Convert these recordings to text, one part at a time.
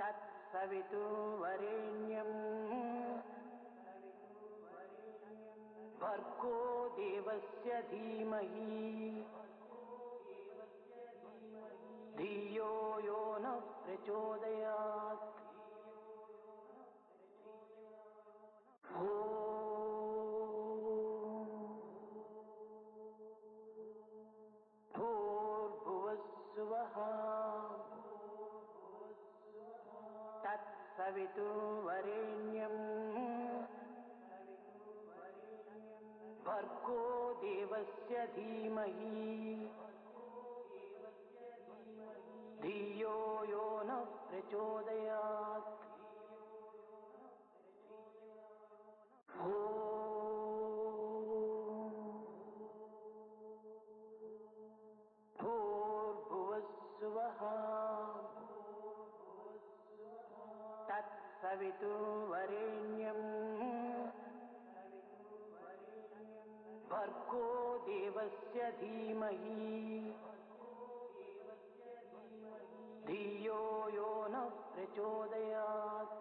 तत्सवितुर्वरेण्यं भर्गो देवस्य धीमहि धियो यो न प्रचोदयात्। भूर्भुवस्सुवः तत्सवितुर्वरेण्यं भर्गो देवस्य धीमहि धियो यो न प्रचोदयात्। भूर्भुवस्सुवः तत्सवितुर्वरेण्यं भर्गो देवस्य धीमहि धियो यो न प्रचोदयात्।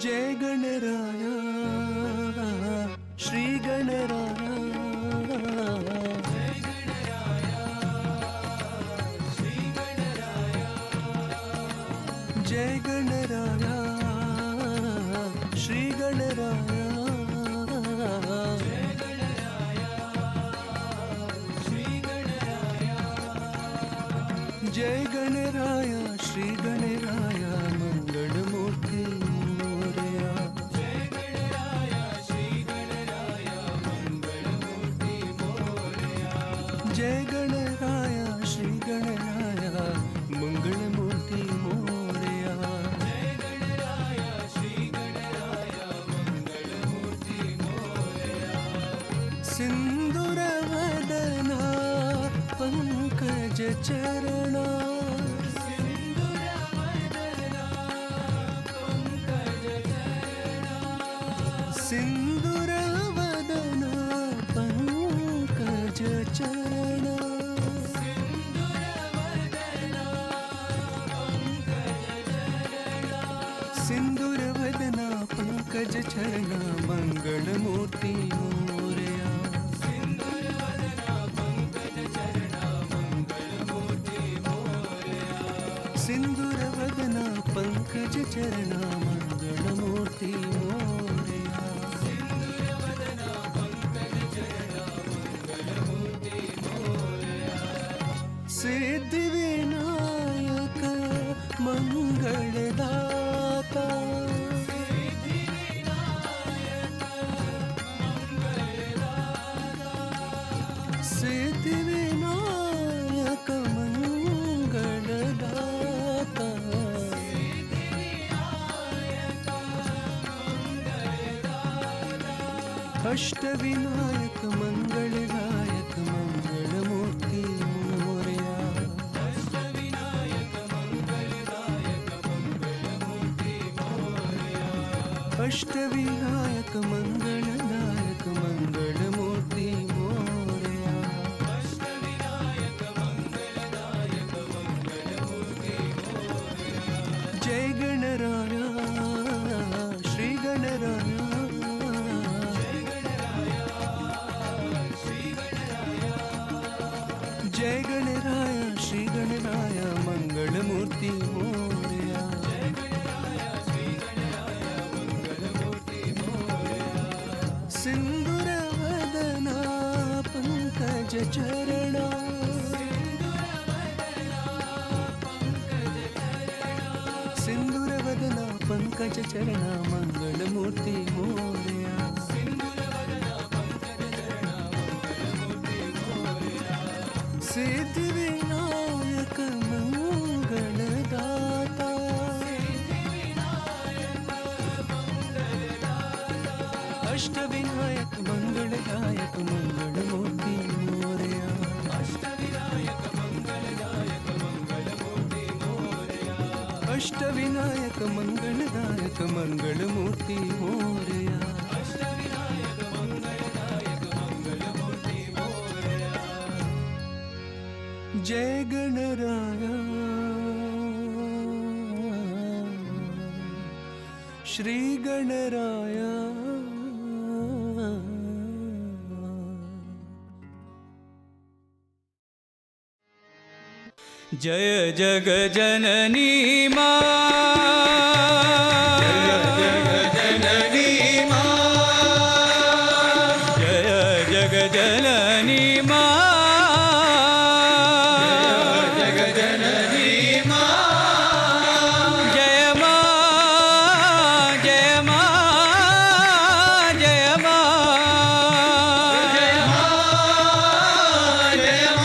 जय गणराय श्री गणराय, जय गणराय श्री गणराय, जय गणराय श्री गणराय, जय गणराय श्री गणराय, जय गणराय श्री गणराय मंगलमूर्ति मोरया। जय गणराय श्री गणराय मंगलमूर्ति मोरया, जय गणराय श्री गणराय मंगलमूर्ति मोरया, जय गणराय श्री गणराय मंगलमूर्ति मोरया। सिंदूर वदना पंकज चरणा, सिंदूर वदना पंकज चरणा, सिंदूर वदना पंकज चरणा मंगलमूर्ति मोरया, सिंदूर वदना पंकज चरणा मंगलमूर्ति मोरया, सिंदूर वदना पंकज चरणा मंगलमूर्ति मोरया, सिंदूर वदना पंकज चरणा मंगलमूर्ति मोरया। सिद्धि विनायक मंगलदाता, सिद्धि विनायक मंगलदाता, सिद्धि विनायक मंगलदाता, सिद्धि विनायक मंगलदाता, अष्ट विनायक मंगलदायक मंगलमूर्ति मोरया, अष्ट विनायक मंगलदायक मंगलमूर्ति मोरया, अष्ट विनायक मंगलदायक मंगलमूर्ति मोरया, अष्ट विनायक मंगलदायक मंगलमूर्ति मोरया। जय गणराय श्री गणराय, जय गणराय श्री गणराय मंगलमूर्ति मोरया, जय गणराय श्री गणराय मंगलमूर्ति मोरया। सिंदूर वदना पंकज चरणा, सिंदूर वदना पंकज चरणा मंगलमूर्ति मोरया, सिंदूर वदना पंकज चरणा मंगलमूर्ति मोरया। सिद्धि विनायक मंगलदाता, सिद्धि विनायक मंगलदाता, अष्ट विनायक मंगलदायक मंगलमूर्ति मोरया, अष्ट विनायक मंगलदायक मंगलमूर्ति मोरया, अष्ट विनायक मंगलदायक मंगलमूर्ति मोरया, अष्ट विनायक मंगल जय गणराया श्री गणराया जय जग जननी मां जय जग जननी मां जय जग जननी मां जय जग जननी मां जय मां जय मां जय मां जय मां जय मां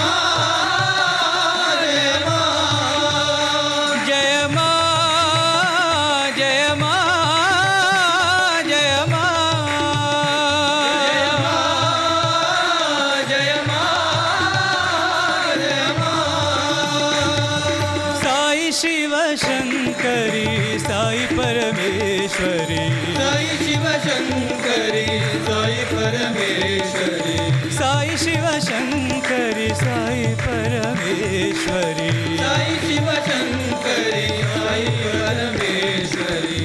शंकरी साई परमेश्वरी साई शिव शंकरी साई परमेश्वरी साई शिव शंकरी साई परमेश्वरी साई शिव शंकरी साई परमेश्वरी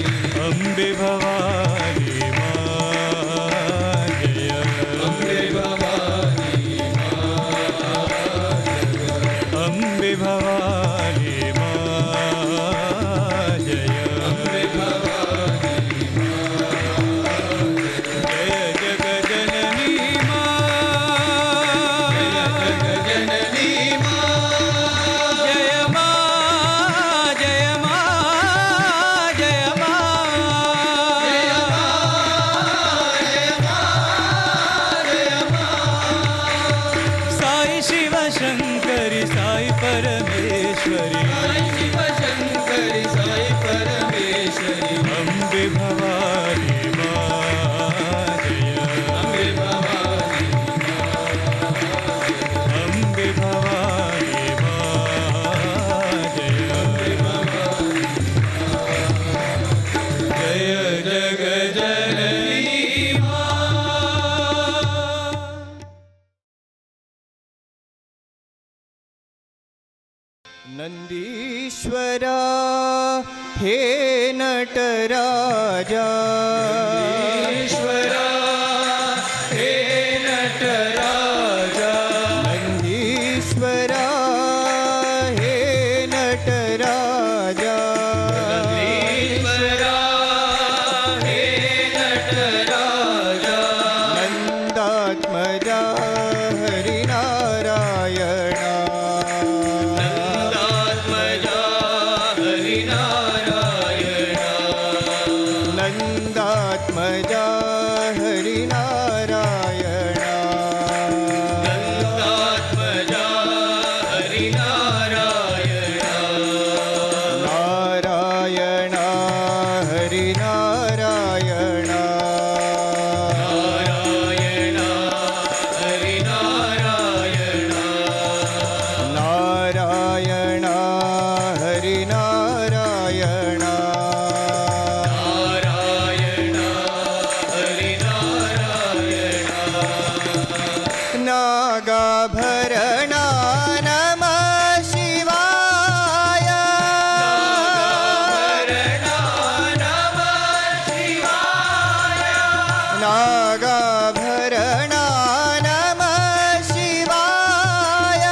अम्बे भवानी मां जय अम्बे भवानी मां अम्बे भवानी शंकरी साई परमेश्वरी साई शिव शंकरी साई परमेश्वरी अम्बे भवानी मां जय अम्बे भवानी अम्बे भवानी मां जय अम्बे भवानी जय जग जननी नंदीश्वरा हे नटराजा नंदीश्वरा हे नटराजा नंदीश्वरा हे नटराजा नंदीश्वरा हे नटराजा नंदात्मजा हरिनारायण नंदात्मजा हरिनारायण नंदात्मजा हरिनारायण नारायण हरिनारायण नारायण हरिनारायण नारायण हरिनारायण नागाभरणा नमः शिवाय नागाभरणा नमः शिवाय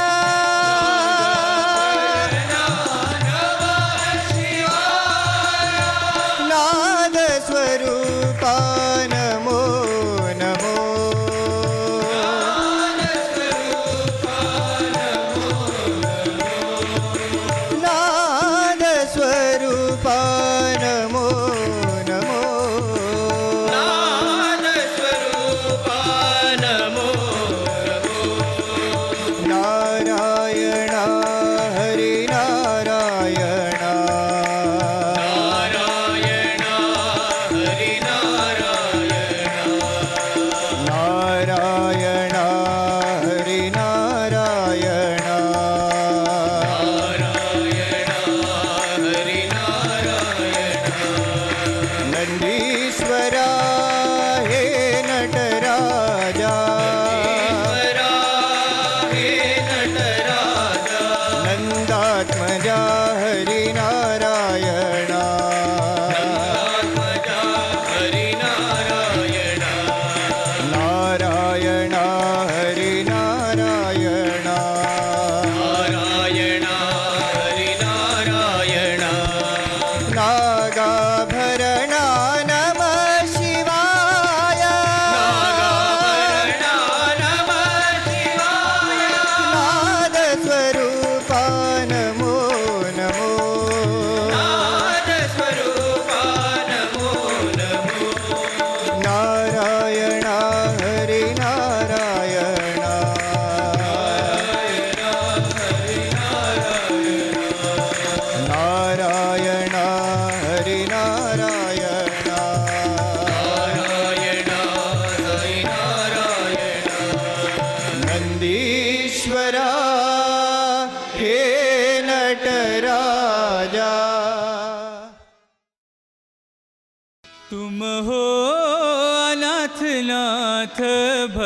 नादस्वरूपा नमो नमो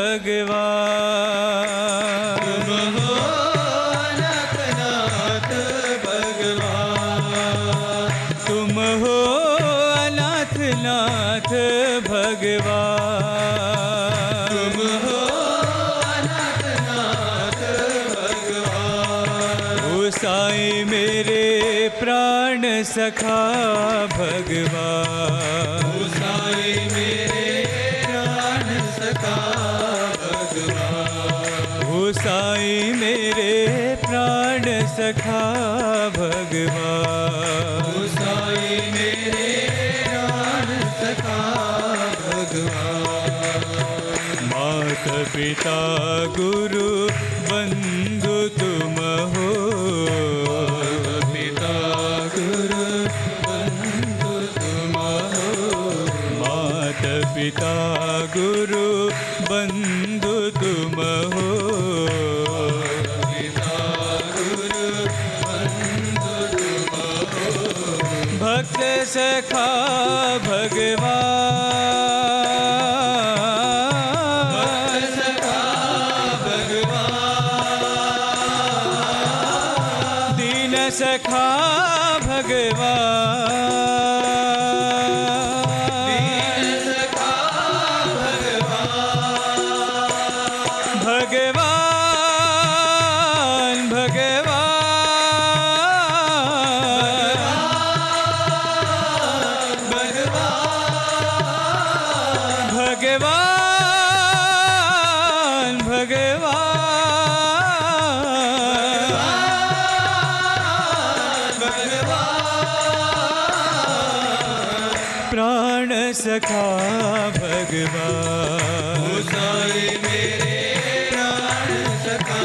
भगवान। तुम हो अनाथनाथ भगवान। तुम हो अनाथनाथ भगवान। तुम हो अनाथनाथ भगवान। ओ साई मेरे प्राण सखा भगवान। ओ साई मेरे प्राण सखा भगवान। ओ साई मेरे प्राण सखा भगवान। ओ साई मेरे प्राण सखा भगवान। माता पिता गुरु बंधु तुम हो। पिता गुरु बंधु तुम हो। माता पिता गुरु बंधु तुम हो। पिता गुरु बंधु तुम हो। भक्त सखा भगवान। भक्त सखा भगवान। दीन सखा भगवान। दीन सखा भगवान। भगवान भगवान भगवान भगवान प्राण सखा भगवान। ओ साई मेरे प्राण सखा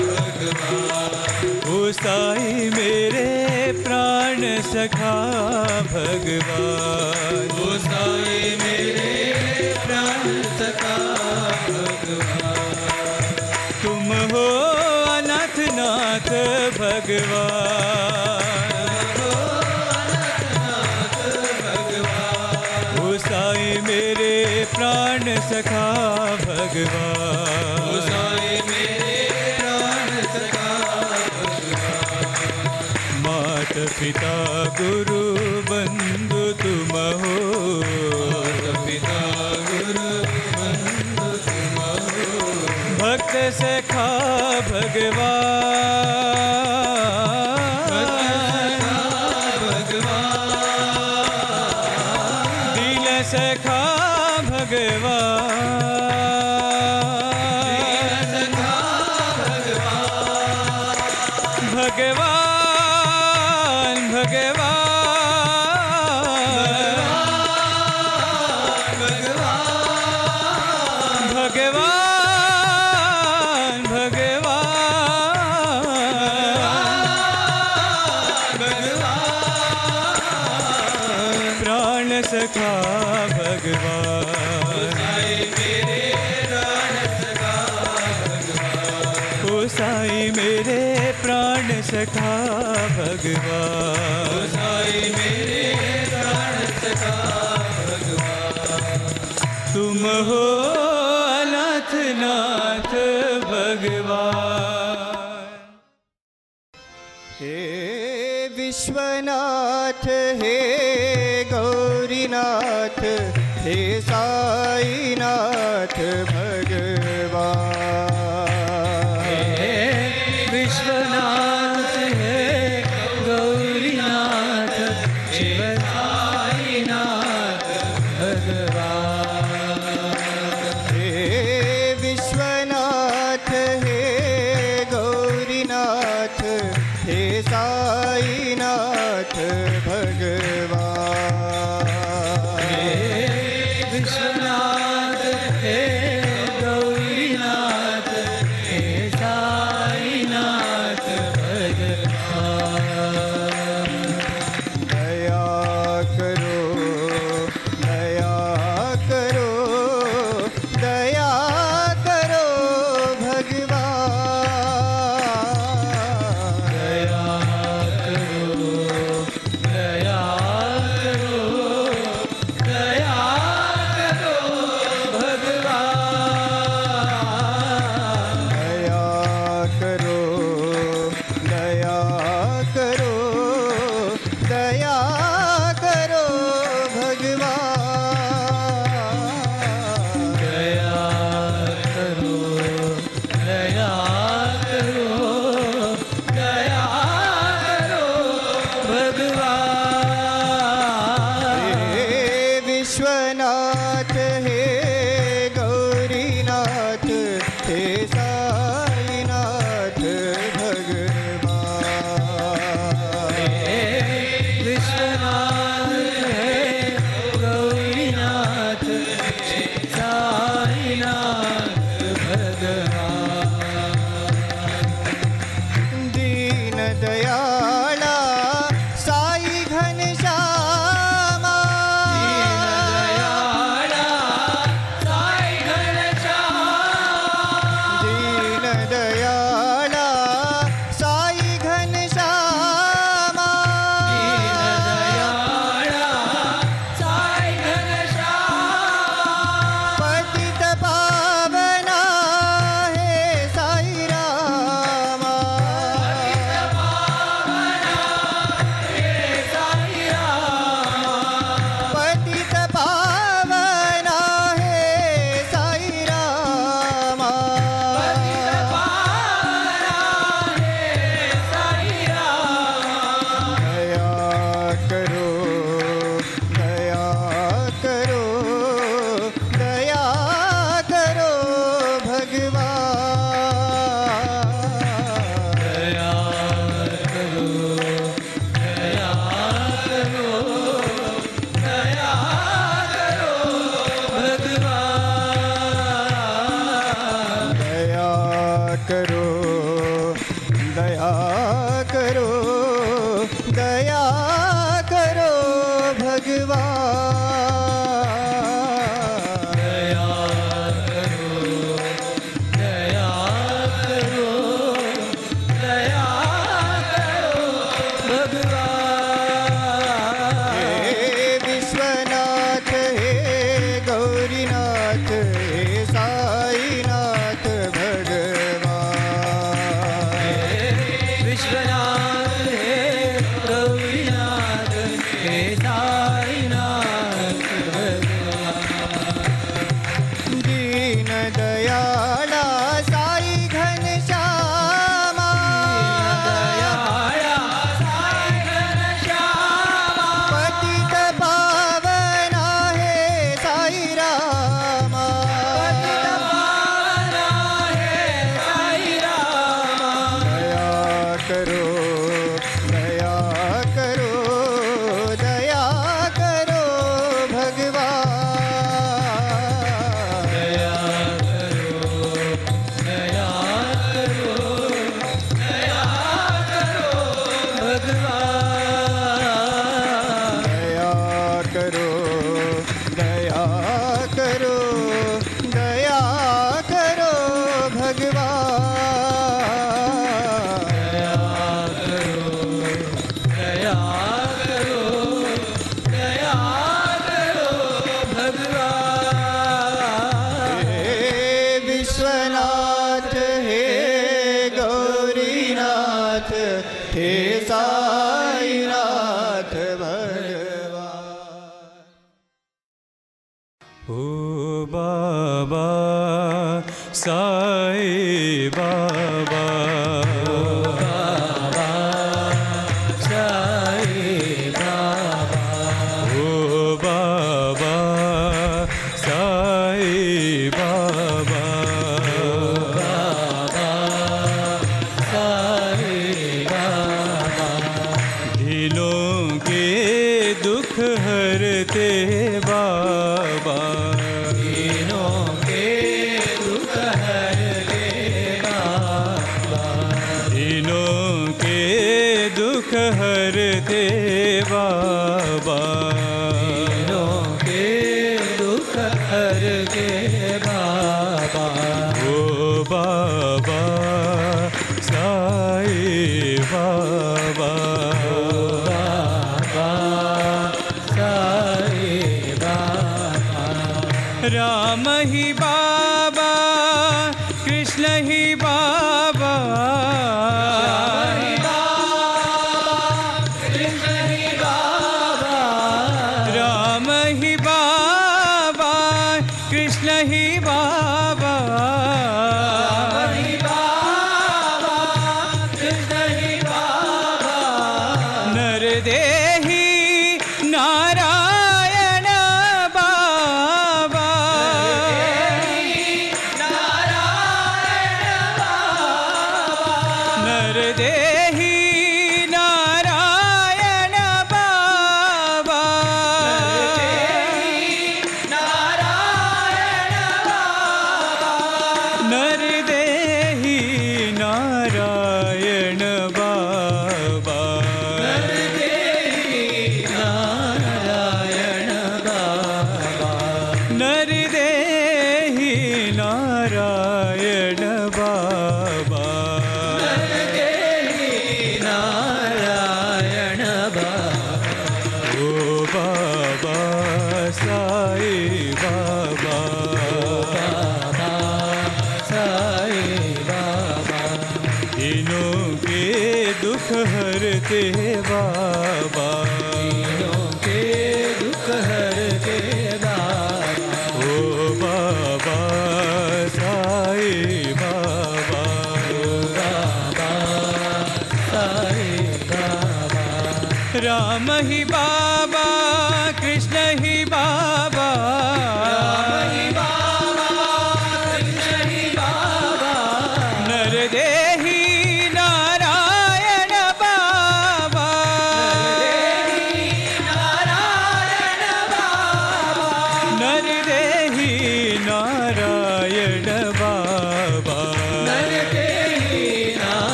भगवान। ओ साई मेरे प्राण सखा भगवान। ओ साई मेरे प्राण सखा भगवान। तुम हो अनाथनाथ भगवान। ओ साई मेरे प्राण सखा भगवान। ओ साई मेरे प्राण सखा भगवान। माता पिता गुरु बंधु तुम हो। माता पिता गुरु बंधु तुम हो। भक्त सखा भगवान। दीन सखा भगवान। भगवान भगवान भगवान भगवान प्राण सखा भगवान। ओ साई मेरे प्राण सखा भगवान। ओ साई मेरे प्राण सखा भगवान। तुम हो अनाथनाथ भगवान। हे विश्वनाथ हे गौरीनाथ हे साईनाथ भगवान। हे विश्वनाथ हे गौरीनाथ शिव साईनाथ भगवान। हे विश्वनाथ हे गौरीनाथ हे साईनाथ भगवान। हे विश्वनाथ हे गौरीनाथ भगवान। दया करो, दया करो, दया करो भगवान। दया करो, दया करो, दया करो भगवान। दया करो, दया करो, दया करो भगवान। हे विश्वनाथ, हे गौरीनाथ, हे साईनाथ भगवान। विश्वनाथ हे गौरीनाथ हे साईनाथ भगवान। दीन दयाला साई घनश्यामा, दयाळा साई घनश्यामा। पतित पावना हे साई रामा। पतित पावना हे साई रामा। दया करो, दया करो, दया करो भगवान। दया करो, दया करो, दया करो भगवान। दया करो, दया करो, दया करो भगवान। दया करो, दया करो, दया करो भगवान। हे विश्वनाथ, हे गौरीनाथ, हे साईनाथ भगवान। ओ बाबा साई बाबा, बाबा साई बाबा, ओ बाबा साई बाबा, बाबा साई बाबा। दिलों के दुख हरते बाबा, दिलों के दुख हरते बाबा, दिलों के दुख हरते बाबा, दिलों के दुख हरते बाबा। ओ बाबा साई बाबा, बाबा साई बाबा। राम ही बाबा, कृष्ण ही बाबा, राम ही बाबा, कृष्ण ही बाबा, राम ही बाबा, कृष्ण ही बाबा, राम ही बाबा, कृष्ण ही बाबा। नर देही नारायण बाबा, नर देही नारायण बाबा, नर देही नारायण बाबा, नर देही नारायण बाबा, नर देही नारायण बाबा, नर देही नारायण बाबा। ओ बाबा साई बाबा, बाबा साई बाबा। दिनों के दुख हरते बाबा, दिनों के दुख हरते बाबा। ओ बाबा साई बाबा, बाबा साई बाबा। राम ही बाबा, कृष्ण ही बाबा, राम ही बाबा, कृष्ण ही बाबा,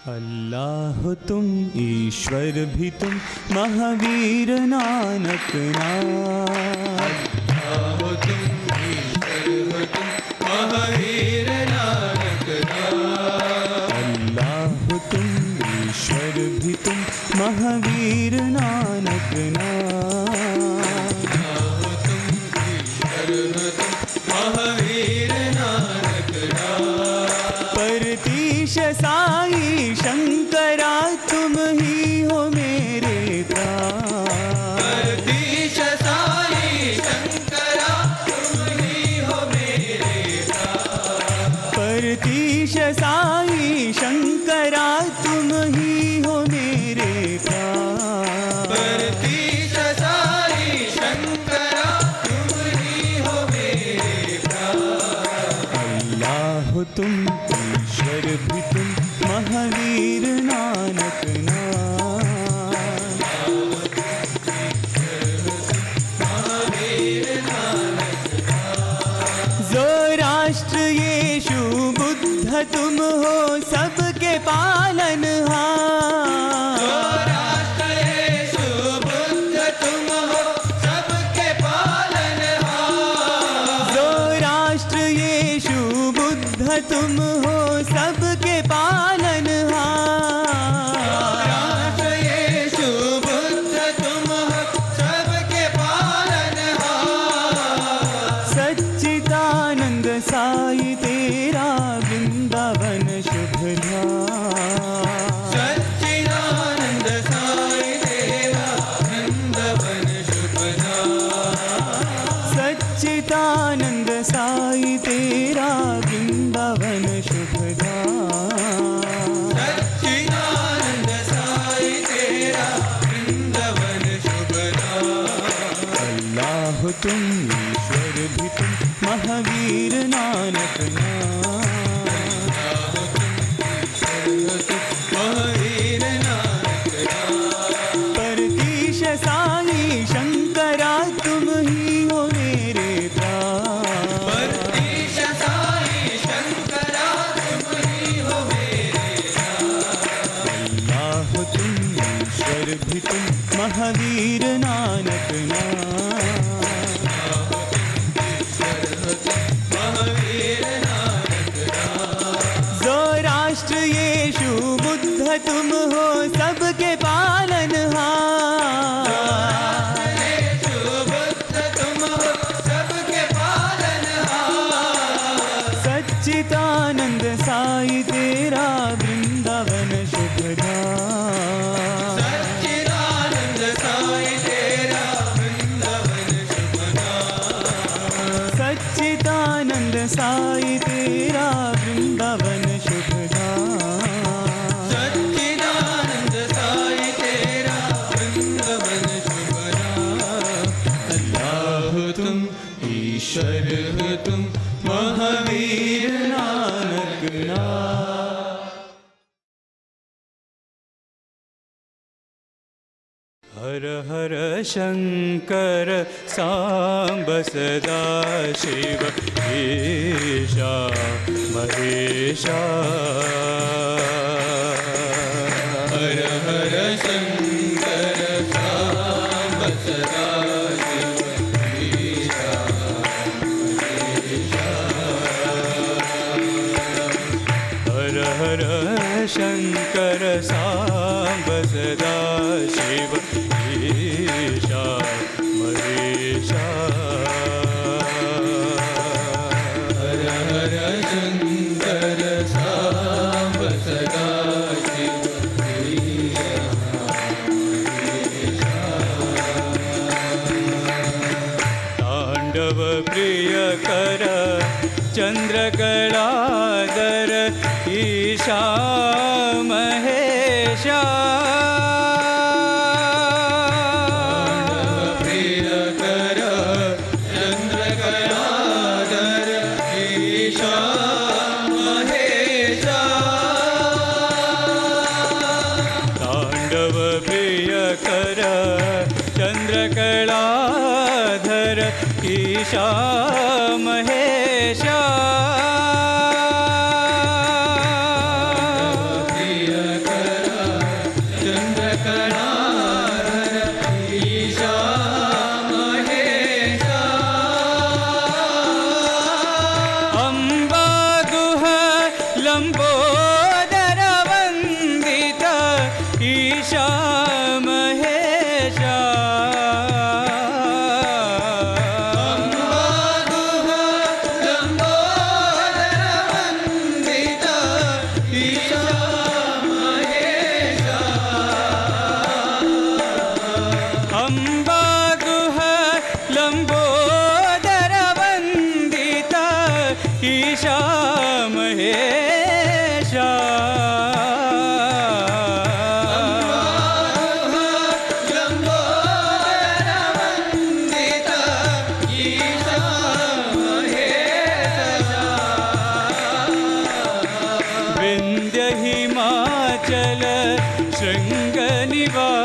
अल्लाह तुम ईश्वर भी तुम महावीर नानक नाम। अल्लाह तुम ईश्वर हो तुम महावीर नानक नाम। अल्लाह तुम ईश्वर भी तुम महावीर नानक नाम। महावीर नानक नाम। परतीश साई शंकरा तुम ही हो मेरे प्राण। परतीश साई शंकरा तुम ही हो मेरे प्राण। परतीश साई शंकरा तुम ही हो मेरे प्राण। परतीश साई शंकरा तुम ही हो मेरे प्राण। अल्लाह तुम ईश्वर भी तुम महावीर नानक नाम। जो राष्ट्र यीशु बुद्ध तुम हो सबके पालनहार। जो राष्ट्र यीशु बुद्ध तुम हो सबके पालनहार। जो राष्ट्र यीशु बुद्ध तुम हो सबके पालनहार। राष्ट्र यीशु बुद्ध तुम हो सबके पालनहार। सच्चिदानंद साई तेरा वृंदावन शुभ धाम। सच्चिदानंद साई तेरा वृंदावन शुभ धाम। सच्चिदानंद साई तेरा वृंदावन शुभ धाम। सच्चिदानंद साई तेरा वृंदावन शुभ धाम। अल्लाह तुम ईश्वर भी तुम महावीर नानक नाम। महावीर नानक नाम। परतीश साई शंकरा तुम ही हो मेरे प्राण। परतीश साई शंकरा तुम ही हो मेरे अल्लाह तुम ईश्वर भी तुम महावीर नानक नाम। महावीर नानक नाम। जो राष्ट्र यीशु बुद्ध तुम हो सबके पालनहार। यीशु बुद्ध तुम हो सबके पालनहार। सच्चिदानंद साई तेरा वृंदावन शुभ धाम। सच्चिदानंद साई तेरा वृंदावन शुभ धाम। सच्चिदानंद साई तेरा वृंदावन शुभ धाम। सच्चिदानंद साई तेरा वृंदावन शुभ धाम। अल्लाह तुम ईश्वर हो तुम महावीर नानक नाम। हर हर शंकर सांब सदा शिव ईशा महेशा। हर हर शंकर सांब सदा शिव ईशा महेशा। हर हर शंकर सांब सदा शिव ईशा महेशा। हर हर शंकर सांब सदा शिव ईशा महेशा। तांडव प्रिय कर चंद्रकलाधर ईशा महेशा। प्रिय कर चंद्रकलाधर ईशा महेशा। तांडव प्रिय कर चंद्रकलाधर ईशा महेशा। प्रिय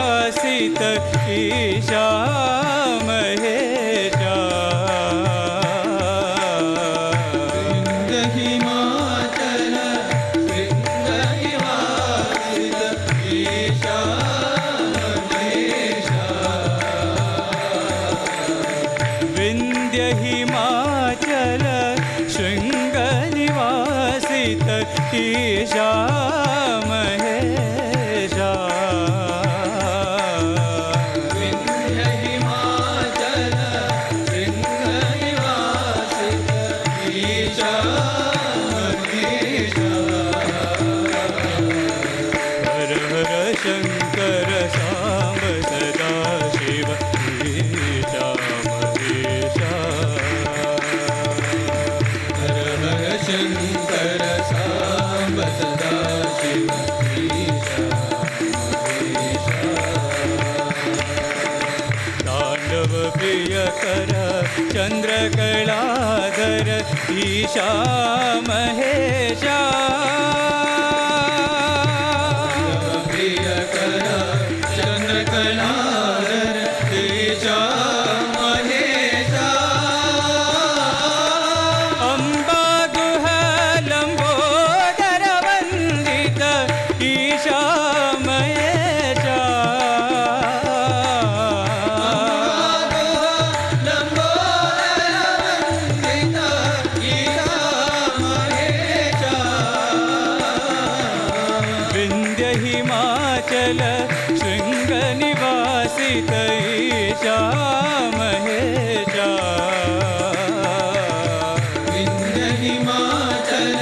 निवासित ईशा महेशा विंध्य हिमाचल शृंग निवासित ईशा महेशा विंध्य हिमाचल शृंग निवासित ईशा महेशा हर हर शंकर सांब सदा शिव ईशा महेशा हर हर शंकर सांब सदा शिव ईशा महेशा तांडव प्रिय कर चंद्र कलाधर ईशा महेशा प्रिय कर चंद्र कलाधर ईशा महेशा अंबा गुह लंबोदर वंदित ईशा महेशा विंध्य हिमाचल शृंग निवासित ईशा महेशा विंध्य हिमाचल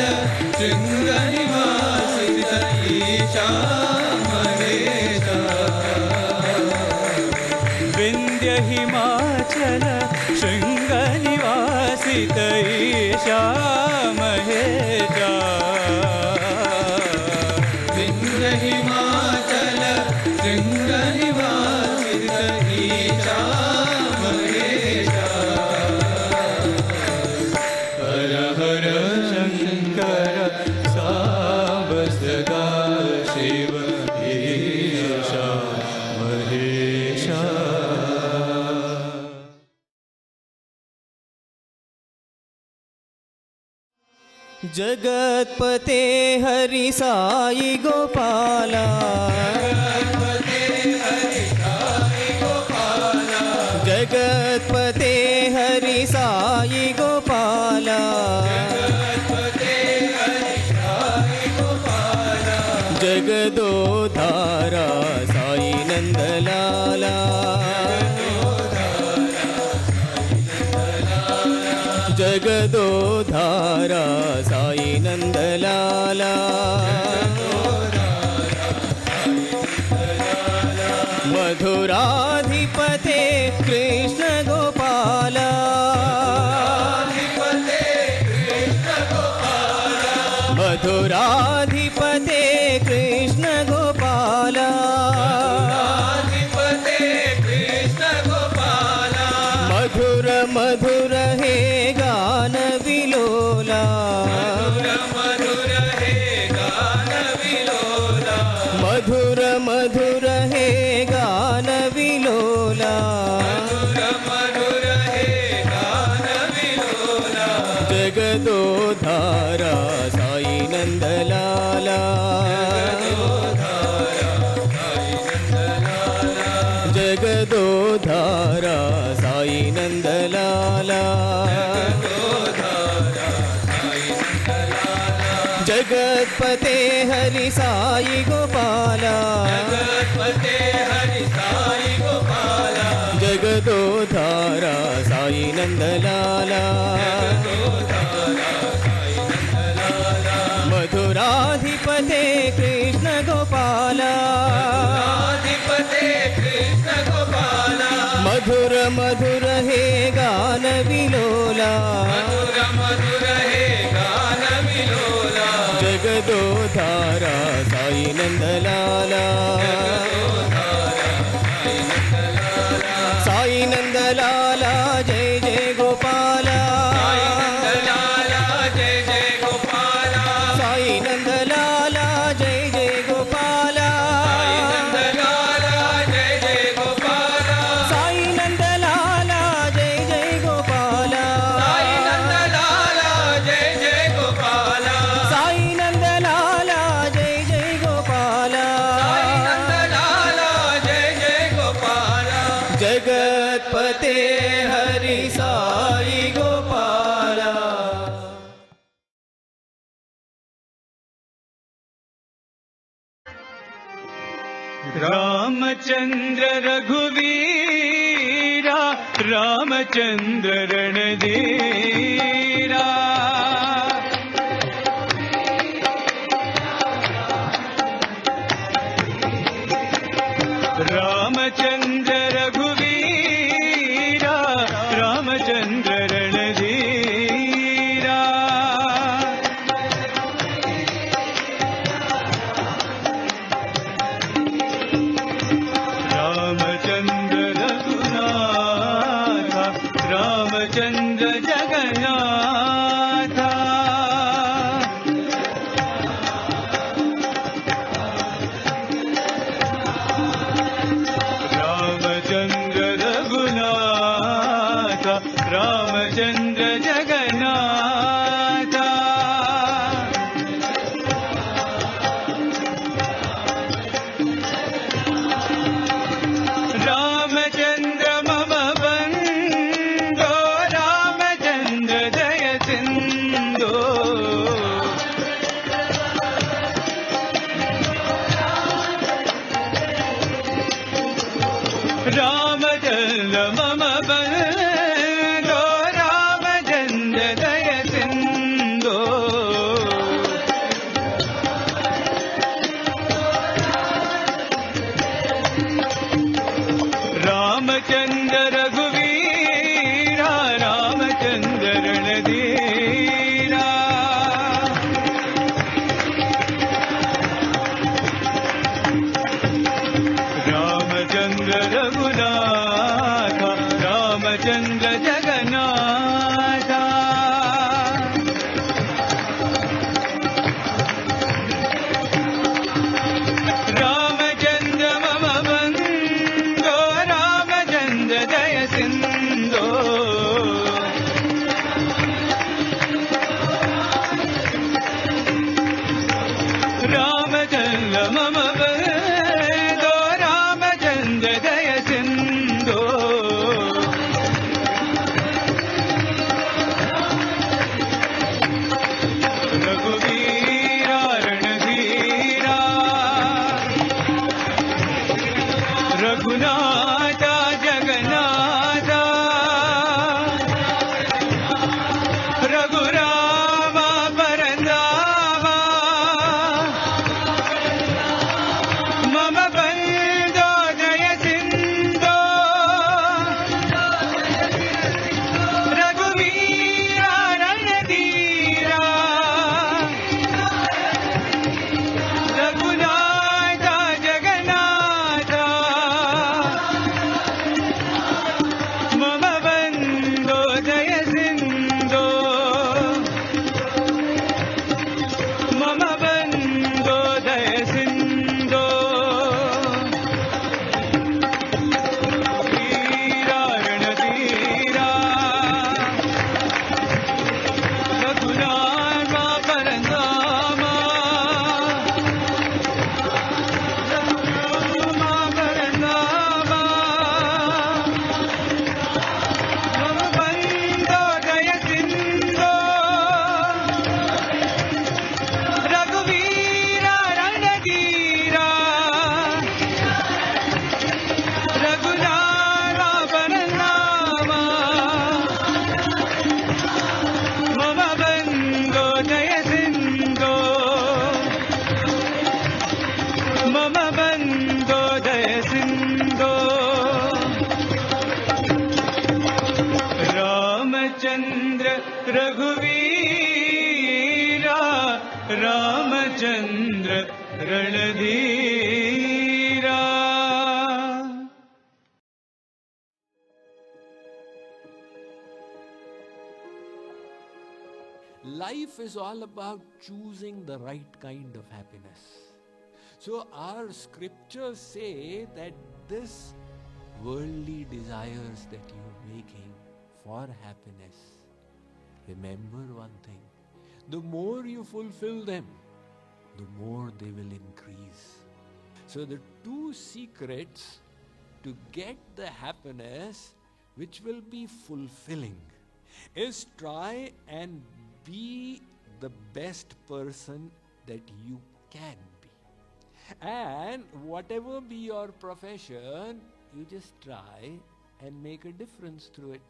शृंग निवासित ईशा महेशा विंध्य हिमाचल शृंग निवासित ईशा महेशा विंध्य हिमाचल शृंग निवासित ईशा महेशा हर हर शंकर सांब सदा शिव ईशा महेशा जगतपते हरि साई गोपाला जगतपते हरि साई गोपाला जगदोधारा साई नंदलाला जगदोधारा साई नंदलाला मधुराधिपते कृष्ण गोपाला मधुराधिपते कृष्ण गोपाला मधुर मधुर हे गान विलोला मधुर मधुर हे गान विलोला जगदोधारा साई नंदलाला जगदोधारा साई नंदलाला जगतपते हरि साई गोपाला जगदोधारा साई नंदलाला मधुराधिपते कृष्ण गोपाला मधुर मधुर हे गान विलोला जगदोधारा साई नंदलाला साई नंदलाला जय जय गोपाला साई नंदलाला जय जय गोपाला जगत्पते हरि साई गोपाला। रामचंद्र रघुवीरा रामचंद्र रणधीरा। रामचंद्र रघुवीरा रामचंद्र रणधीरा। रामचंद्र रघुनाथ रामचंद्र जगन्नाथ। रामचंद्र रघुनाथ रामचंद्र जगन्नाथ। रामचंद्र मम बंधो रामचंद्र जय सिंधो। रामचंद्र मम बंधो रामचंद्र जय सिंधो। रामचंद्र रघुवीरा रामचंद्र रणधीरा। रामचंद्र रघुनाथ रामचंद्र जगन्नाथ। रामचंद्र मम बंधो रामचंद्र जय सिंधो। रामचंद्र मम बंधो रामचंद्र जय सिंधो। रघुवीरा रणधीरा। रघुनाथ जगन्नाथ। रघुराम परंदाम। मम बंधो जय सिंधो। रघुवीरा रणधीरा। रघुनाथ जगन्नाथ। मम बंधो जय सिंधो। मम बंधो जय सिंधो। वीरा रणधीरा। रघुनाथ परंदाम। रघुराम परंदाम। मम बंधो जय सिंधो। रघुवीरा रणधीरा। रघुनाथ परंदाम। मम बंधो जय सिंधो। मम बंधो जय सिंधो। Ramchandra रघुवीरा Ramchandra रणधीरा। Life is all about choosing the right kind of happiness. So our scriptures say that this worldly desires that you're making for happiness, remember one thing, the more you fulfill them, the more they will increase. So the two secrets to get the happiness which will be fulfilling is try and be the best person that you can be. And whatever be your profession, you just try and make a difference through it.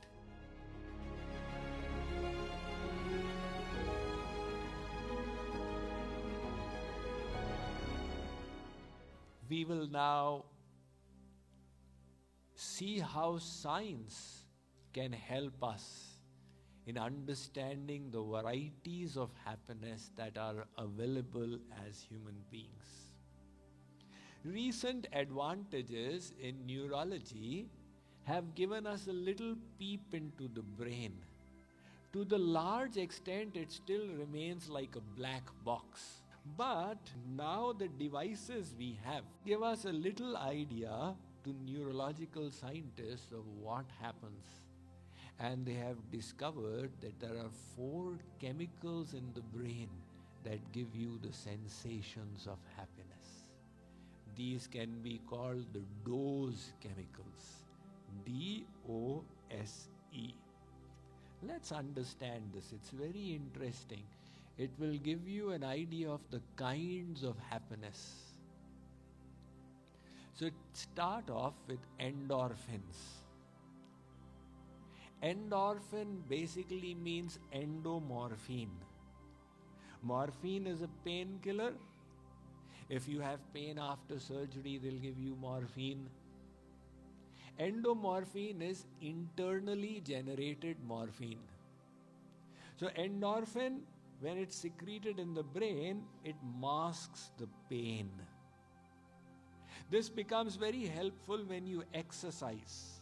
We will now see how science can help us in understanding the varieties of happiness that are available as human beings. Recent advantages in neurology have given us a little peep into the brain. To the large extent, it still remains like a black box. But now the devices we have give us a little idea to neurological scientists of what happens. And they have discovered that there are 4 chemicals in the brain that give you the sensations of happiness. These can be called the DOSE chemicals. D-O-S-E. Let's understand this. It's very interesting. It will give you an idea of the kinds of happiness. So start off with endorphins. Endorphin basically means endomorphine. Morphine is a painkiller. If you have pain after surgery, they'll give you morphine. Endomorphine is internally generated morphine. So endorphin, when it's secreted in the brain, it masks the pain. This becomes very helpful when you exercise.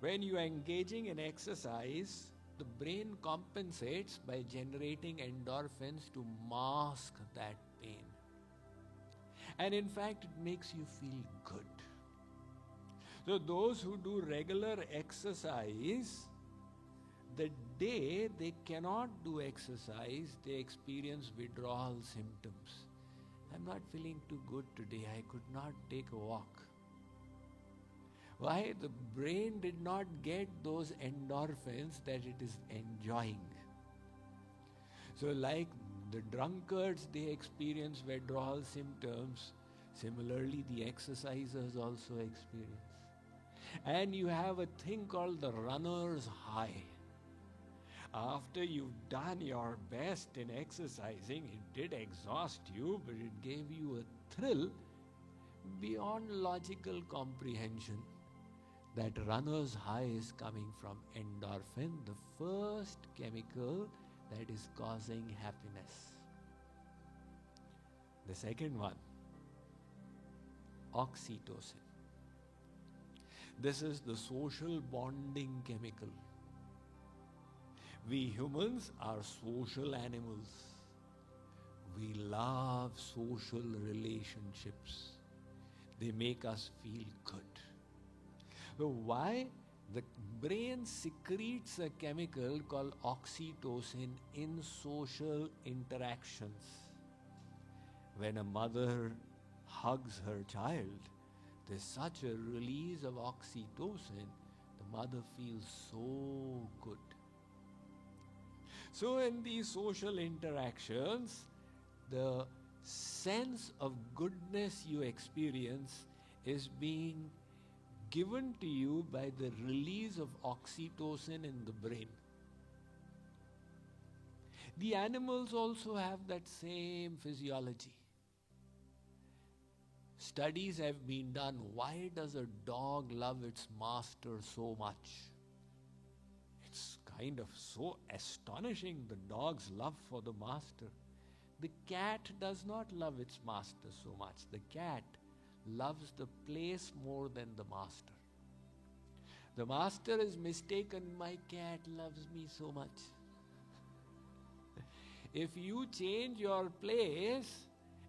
When you are engaging in exercise, the brain compensates by generating endorphins to mask that pain. And in fact, it makes you feel good. So those who do regular exercise, the day they cannot do exercise, they experience withdrawal symptoms. I'm not feeling too good today. I could not take a walk. Why? The brain did not get those endorphins that it is enjoying. So like the drunkards, they experience withdrawal symptoms. Similarly, the exercisers also experience. And you have a thing called the runner's high. After you've done your best in exercising, it did exhaust you, but it gave you a thrill beyond logical comprehension. That runner's high is coming from endorphin, the first chemical that is causing happiness. The second one, oxytocin. This is the social bonding chemical. We humans are social animals. We love social relationships. They make us feel good. So why? The brain secretes a chemical called oxytocin in social interactions. When a mother hugs her child, there's such a release of oxytocin, the mother feels so good. So in these social interactions, the sense of goodness you experience is being given to you by the release of oxytocin in the brain. The animals also have that same physiology. Studies have been done. Why does a dog love its master so much? It's kind of so astonishing, the dog's love for the master. The cat does not love its master so much. The cat loves the place more than the master. The master is mistaken, my cat loves me so much. If you change your place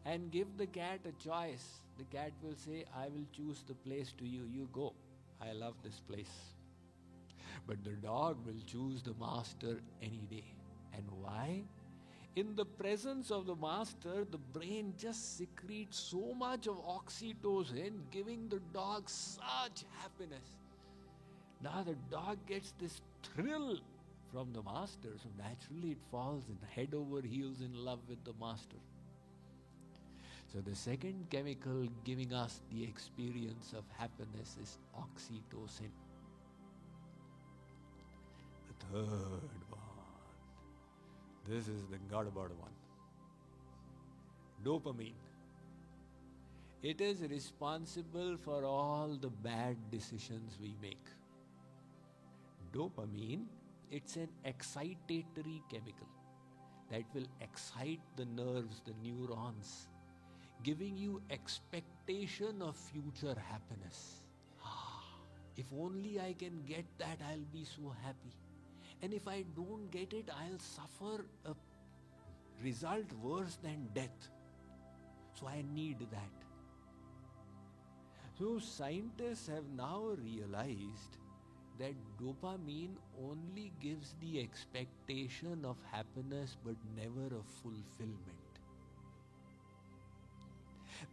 and give the cat a choice, the cat will say, I will choose the place to you. You go. I love this place. But the dog will choose the master any day. And why? in the presence of the master, the brain just secretes so much of oxytocin, giving the dog such happiness. Now the dog gets this thrill from the master, so naturally it falls in head over heels in love with the master. So the second chemical giving us the experience of happiness is oxytocin. The third one, this is the gadbad one. Dopamine. It is responsible for all the bad decisions we make. Dopamine, it's an excitatory chemical that will excite the nerves, the neurons, giving you expectation of future happiness. If only I can get that, I'll be so happy. And if I don't get it, I'll suffer a result worse than death. So I need that. So scientists have now realized that dopamine only gives the expectation of happiness but never of fulfillment.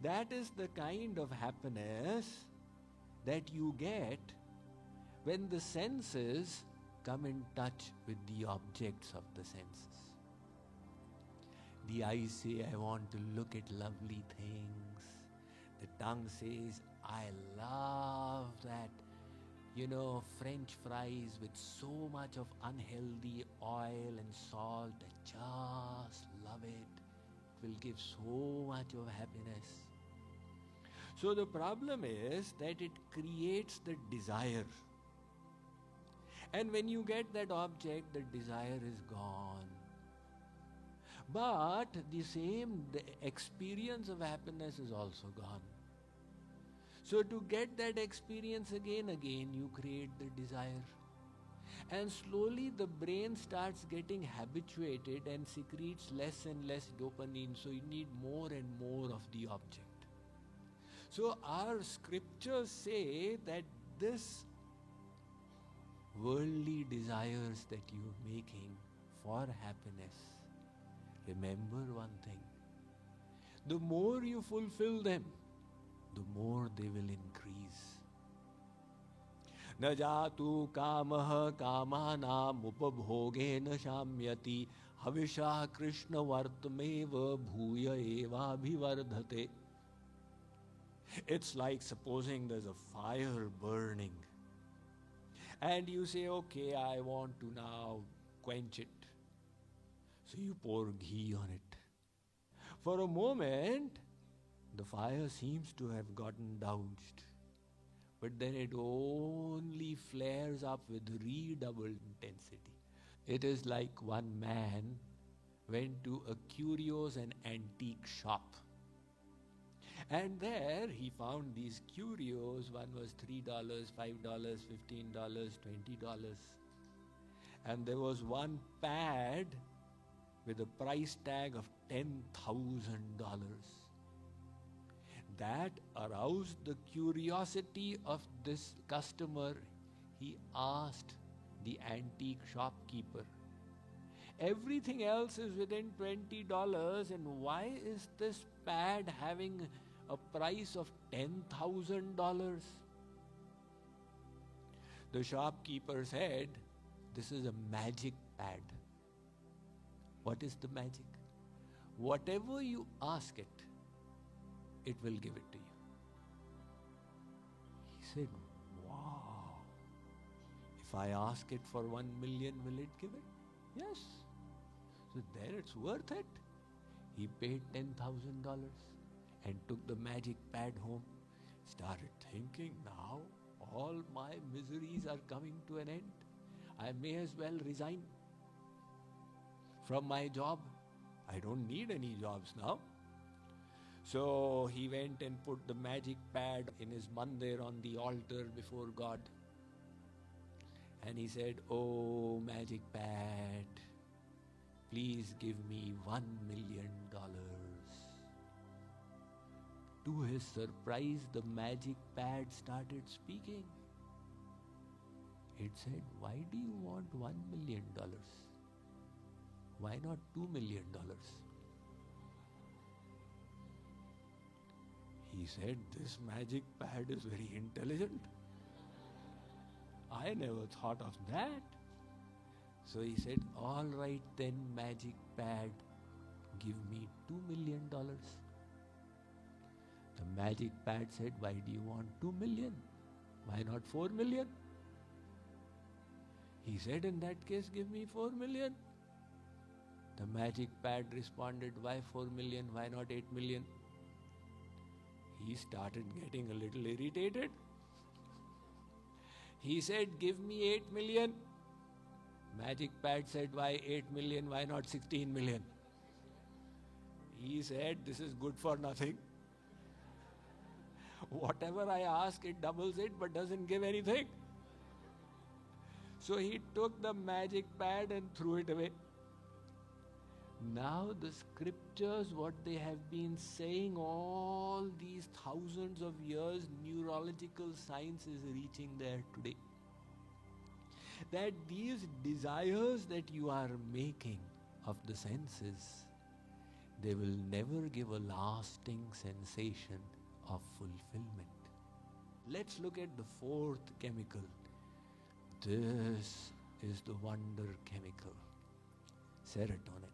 That is the kind of happiness that you get when the senses come in touch with the objects of the senses. The eyes say, I want to look at lovely things. The tongue says, I love that, French fries with so much of unhealthy oil and salt. I just love it. It will give so much of happiness. So the problem is that it creates the desire. And when you get that object, the desire is gone. But the experience of happiness is also gone. So to get that experience again, you create the desire. And slowly the brain starts getting habituated and secretes less and less dopamine. So you need more and more of the object. So our scriptures say that this worldly desires that you're making for happiness, remember one thing. The more you fulfill them, the more they will increase. Na jatu kamah kamanam upabhogena shamyati havisha krishna vartameva bhuya eva bhivardhate. It's like supposing there's a fire burning and you say, okay, I want to now quench it. So you pour ghee on it. For a moment, the fire seems to have gotten doused, but then it only flares up with redoubled intensity. It is like one man went to a curios and antique shop. And there he found these curios. One was $3, $5, $15, $20. And there was one pad with a price tag of $10,000. That aroused the curiosity of this customer. He asked the antique shopkeeper, everything else is within $20, and why is this pad having a price of $10,000? The shopkeeper said, this is a magic pad. What is the magic? Whatever you ask it, it will give it to you. He said, wow. If I ask it for 1 million, will it give it? Yes. So then it's worth it. He paid $10,000 and took the magic pad home. Started thinking, now all my miseries are coming to an end. I may as well resign from my job. I don't need any jobs now. So he went and put the magic pad in his mandir on the altar before God. And he said, oh magic pad, please give me $1 million. To his surprise, the magic pad started speaking. It said, why do you want $1 million? Why not $2 million? He said, this magic pad is very intelligent. I never thought of that. So he said, all right then, magic pad, give me $2 million. The magic pad said, why do you want 2 million? Why not 4 million? He said, in that case, give me 4 million. The magic pad responded, why 4 million? Why not 8 million? He started getting a little irritated. He said, give me 8 million. Magic pad said, why 8 million? Why not 16 million? He said, this is good for nothing. Whatever I ask, it doubles it but doesn't give anything. So he took the magic pad and threw it away. Now the scriptures, what they have been saying all these thousands of years, neurological science is reaching there today. That these desires that you are making of the senses, they will never give a lasting sensation of fulfillment. Let's look at the fourth chemical. This is the wonder chemical, serotonin.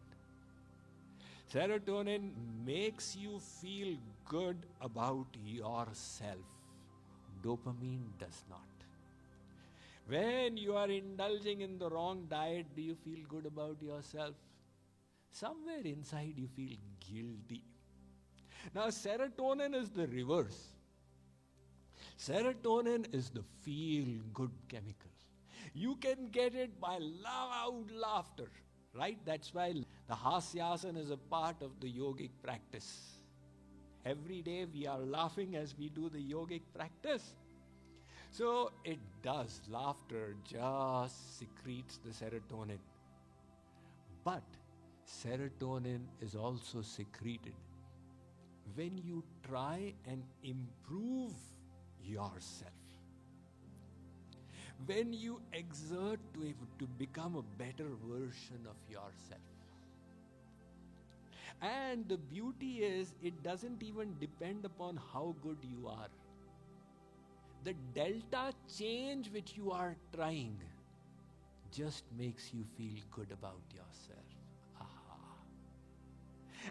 Serotonin makes you feel good about yourself. Dopamine does not. When you are indulging in the wrong diet, do you feel good about yourself? Somewhere inside you feel guilty. Now serotonin is the reverse. Serotonin is the feel-good chemical. You can get it by loud laughter, right? That's why the Hasyasana is a part of the yogic practice. Every day we are laughing as we do the yogic practice. So it does, laughter just secretes the serotonin. But serotonin is also secreted when you try and improve yourself. When you exert to become a better version of yourself. And the beauty is, it doesn't even depend upon how good you are. The delta change which you are trying just makes you feel good about yourself. Aha.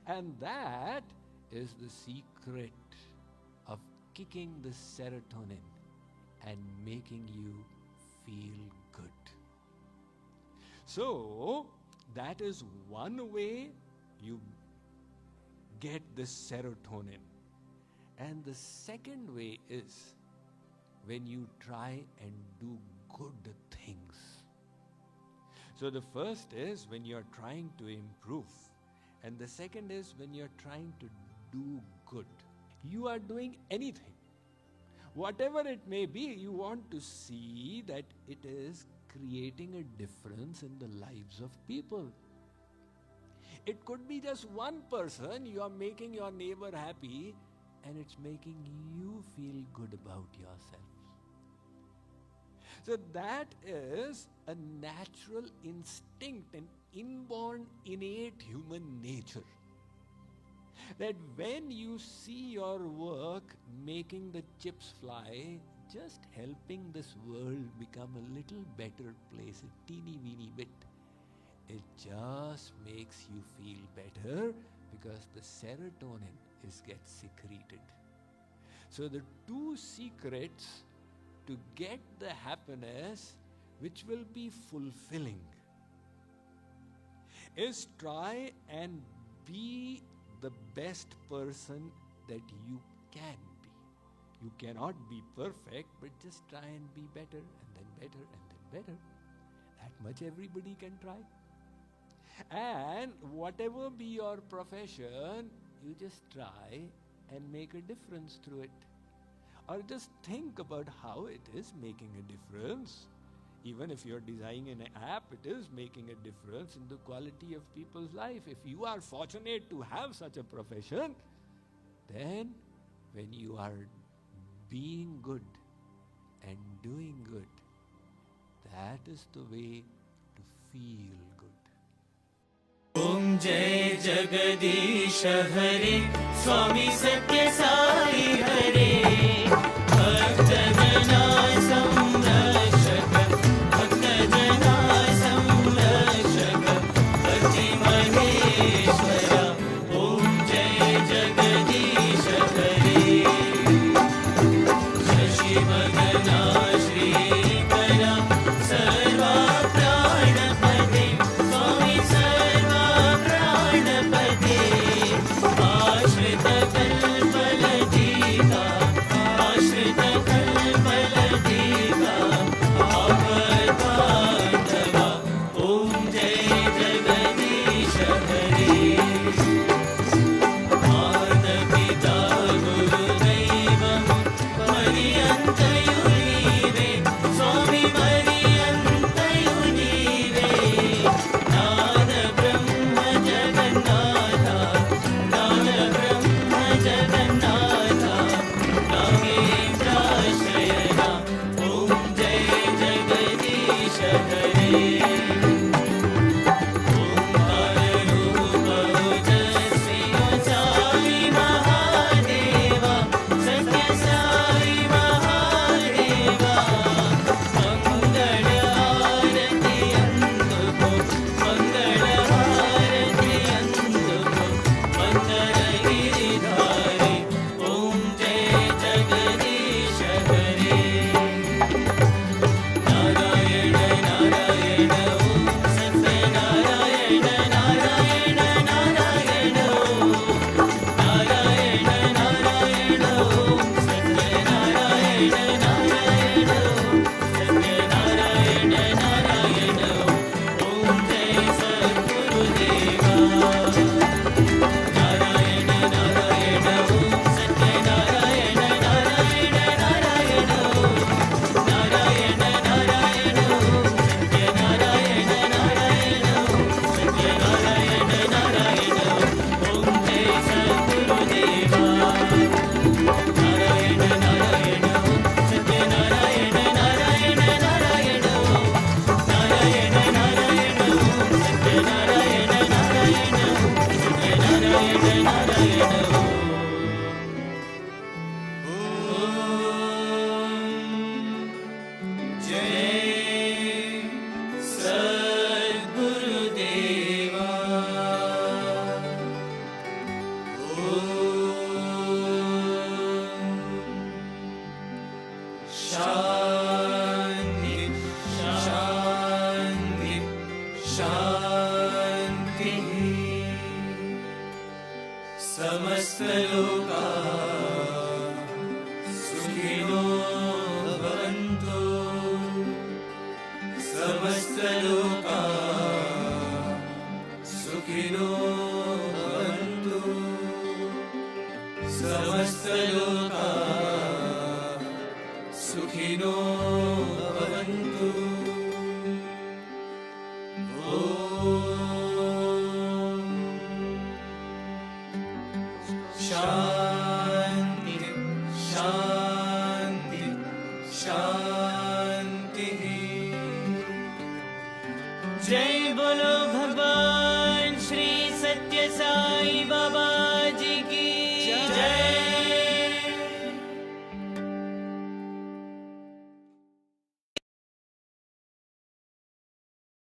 And that is the secret of kicking the serotonin and making you feel good. So, that is one way you get this serotonin. And the second way is when you try and do good things. So the first is when you're trying to improve. And the second is when you're trying to do good. You are doing anything. Whatever it may be, you want to see that it is creating a difference in the lives of people. It could be just one person, you are making your neighbor happy and it's making you feel good about yourself. So that is a natural instinct, an inborn, innate human nature. That when you see your work making the chips fly, just helping this world become a little better place, a teeny weeny bit, it just makes you feel better because the serotonin gets secreted. So the two secrets to get the happiness which will be fulfilling is try and be the best person that you can be. You cannot be perfect, but just try and be better and then better and then better. That much everybody can try. And whatever be your profession, you just try and make a difference through it. Or just think about how it is making a difference. Even if you're designing an app, it is making a difference in the quality of people's life. If you are fortunate to have such a profession, then when you are being good and doing good, that is the way to feel good. जय जगदीश हरे, स्वामी सत्य साई हरे। भक्तजना संरक्षक, भक्तजना संरक्षक, पति महेश्वरा, ओम जय जगदीश हरे। शशि वदना श्रीकरा, सर्वा प्राणपते, स्वामी सर्वा प्राणपते। आश्रित कल्पलतिका, आश्रित कल्पलतिका, आपद्बान्धवा, ओम जय जगदीश हरे। मातापिता गुरुदैवं पर्यन्तयुनीवे, स्वामी पर्यन्तयुनीवे। नाद ब्रह्म जगन्नाथा, नाद ब्रह्म जगन्नाथा, नागेन्द्राश्रयणा, ओम जय जगदीश हरे। ओंकाररूप ओजस्वी साई महादेवा, सत्य साई महादेवा। मंगल आरती अंतुको, मंगल आरती अंतुको, मंदर गिरिधारी, ओम जय जगदीश हरे। नारायण नारायण ओम सत्यनारायण, नारायण नारायण ओम, नारायण नारायण ओम सत्यनारायण, नारायण ओम सत्यनारायण, नारायण ओम जय सद्गुरुदेवा। नारायण नारायण ओम सत्यनारायण, नारायण नारायण ओम, नारायण नारायण ओम सत्यनारायण, नारायण ओम सत्यनारायण, नारायण ओम जय सद्गुरुदेवा। नारायण नारायण ओम सत्यनारायण, नारायण नारायण ओम, नारायण नारायण ओम सत्यनारायण, नारायण ओम सत्यनारायण, नारायण ओम। जय सद्गुरुदेवा। शांति शांति शांति। समस्त लोका सुखिनो भवन्तु, समस्त लोका सुखिनो भवन्तु, समस्त लोका सुखिनो भवन्तु। ओम शांति शांति शांति। जय बोलो